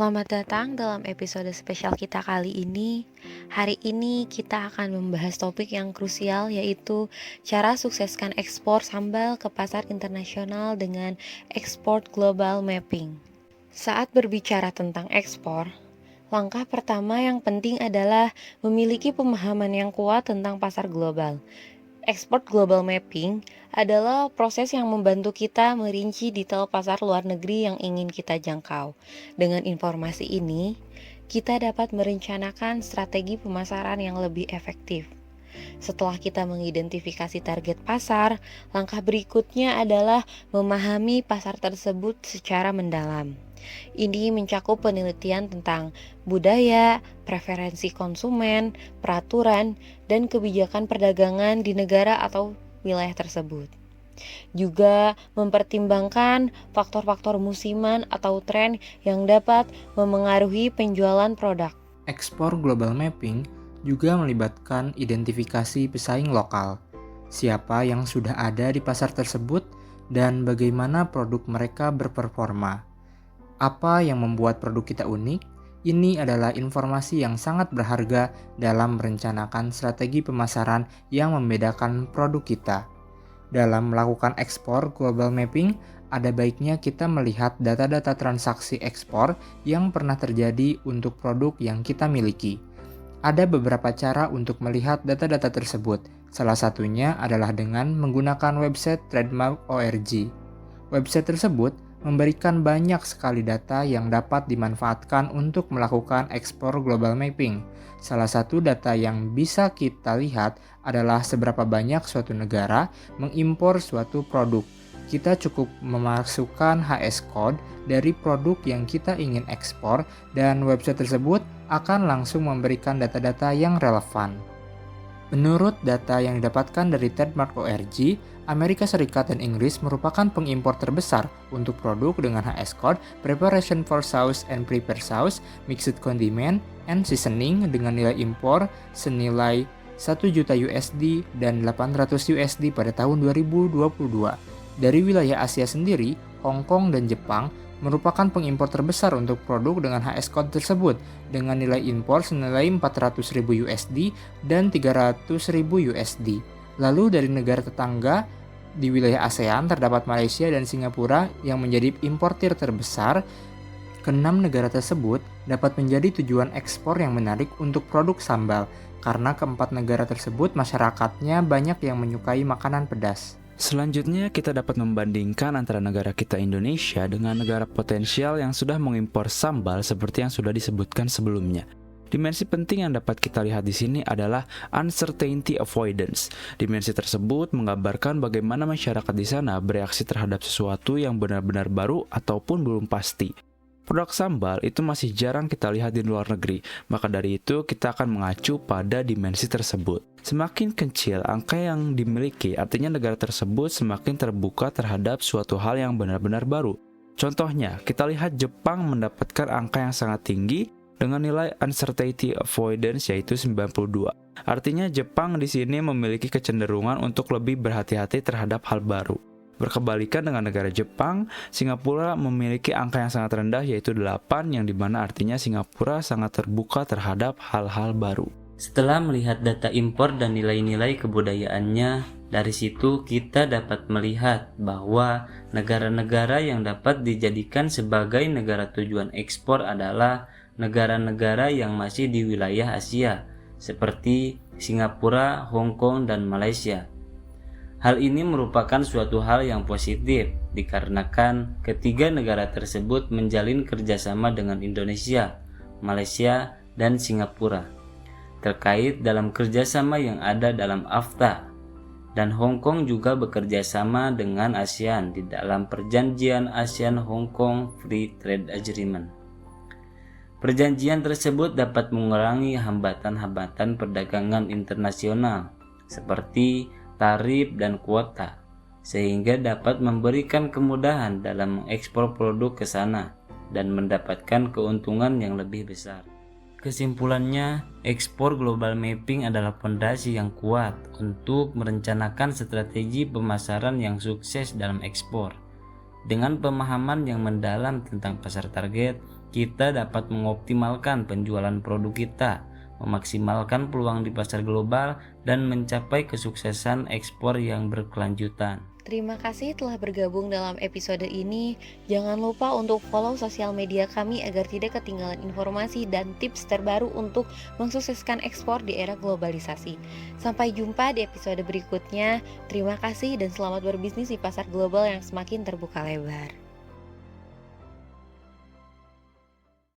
Selamat datang dalam episode spesial kita kali ini. Hari ini kita akan membahas topik yang krusial, yaitu cara sukseskan ekspor sambal ke pasar internasional dengan Export Global Mapping. Saat berbicara tentang ekspor, langkah pertama yang penting adalah memiliki pemahaman yang kuat tentang pasar global. Export Global Mapping adalah proses yang membantu kita merinci detail pasar luar negeri yang ingin kita jangkau. Dengan informasi ini, kita dapat merencanakan strategi pemasaran yang lebih efektif. Setelah kita mengidentifikasi target pasar, langkah berikutnya adalah memahami pasar tersebut secara mendalam. Ini mencakup penelitian tentang budaya, preferensi konsumen, peraturan, dan kebijakan perdagangan di negara atau wilayah tersebut. Juga mempertimbangkan faktor-faktor musiman atau tren yang dapat memengaruhi penjualan produk. Ekspor Global Mapping juga melibatkan identifikasi pesaing lokal, siapa yang sudah ada di pasar tersebut, dan bagaimana produk mereka berperforma. Apa yang membuat produk kita unik? Ini adalah informasi yang sangat berharga dalam merencanakan strategi pemasaran yang membedakan produk kita. Dalam melakukan ekspor global mapping, ada baiknya kita melihat data-data transaksi ekspor yang pernah terjadi untuk produk yang kita miliki. Ada beberapa cara untuk melihat data-data tersebut. Salah satunya adalah dengan menggunakan website Trademark.org. Website tersebut memberikan banyak sekali data yang dapat dimanfaatkan untuk melakukan ekspor global mapping. Salah satu data yang bisa kita lihat adalah seberapa banyak suatu negara mengimpor suatu produk. Kita cukup memasukkan HS code dari produk yang kita ingin ekspor dan website tersebut akan langsung memberikan data-data yang relevan. Menurut data yang didapatkan dari Trademark.org, Amerika Serikat dan Inggris merupakan pengimpor terbesar untuk produk dengan HS code Preparation for Sauce and Prepare Sauce, Mixed Condiment, and Seasoning dengan nilai impor senilai 1 juta USD dan 800 USD pada tahun 2022. Dari wilayah Asia sendiri, Hong Kong dan Jepang merupakan pengimpor terbesar untuk produk dengan HS code tersebut dengan nilai impor senilai 400.000 USD dan 300.000 USD. Lalu dari negara tetangga di wilayah ASEAN terdapat Malaysia dan Singapura yang menjadi importir terbesar. Keenam negara tersebut dapat menjadi tujuan ekspor yang menarik untuk produk sambal karena keempat negara tersebut masyarakatnya banyak yang menyukai makanan pedas. Selanjutnya, kita dapat membandingkan antara negara kita Indonesia dengan negara potensial yang sudah mengimpor sambal seperti yang sudah disebutkan sebelumnya. Dimensi penting yang dapat kita lihat di sini adalah uncertainty avoidance. Dimensi tersebut menggambarkan bagaimana masyarakat di sana bereaksi terhadap sesuatu yang benar-benar baru ataupun belum pasti. Produk sambal itu masih jarang kita lihat di luar negeri, maka dari itu kita akan mengacu pada dimensi tersebut. Semakin kecil angka yang dimiliki, artinya negara tersebut semakin terbuka terhadap suatu hal yang benar-benar baru. Contohnya, kita lihat Jepang mendapatkan angka yang sangat tinggi dengan nilai uncertainty avoidance yaitu 92. Artinya Jepang di sini memiliki kecenderungan untuk lebih berhati-hati terhadap hal baru. Berkebalikan dengan negara Jepang, Singapura memiliki angka yang sangat rendah yaitu 8, yang dimana artinya Singapura sangat terbuka terhadap hal-hal baru. Setelah melihat data impor dan nilai-nilai kebudayaannya, dari situ kita dapat melihat bahwa negara-negara yang dapat dijadikan sebagai negara tujuan ekspor adalah negara-negara yang masih di wilayah Asia, seperti Singapura, Hong Kong, dan Malaysia. Hal ini merupakan suatu hal yang positif, dikarenakan ketiga negara tersebut menjalin kerjasama dengan Indonesia, Malaysia, dan Singapura terkait dalam kerjasama yang ada dalam AFTA, dan Hong Kong juga bekerja sama dengan ASEAN di dalam perjanjian ASEAN-Hong Kong Free Trade Agreement. Perjanjian tersebut dapat mengurangi hambatan-hambatan perdagangan internasional seperti tarif dan kuota, sehingga dapat memberikan kemudahan dalam mengekspor produk ke sana dan mendapatkan keuntungan yang lebih besar. Kesimpulannya, ekspor global mapping adalah fondasi yang kuat untuk merencanakan strategi pemasaran yang sukses dalam ekspor. Dengan pemahaman yang mendalam tentang pasar target, kita dapat mengoptimalkan penjualan produk kita, memaksimalkan peluang di pasar global, dan mencapai kesuksesan ekspor yang berkelanjutan. Terima kasih telah bergabung dalam episode ini. Jangan lupa untuk follow sosial media kami agar tidak ketinggalan informasi dan tips terbaru untuk mensukseskan ekspor di era globalisasi. Sampai jumpa di episode berikutnya. Terima kasih dan selamat berbisnis di pasar global yang semakin terbuka lebar.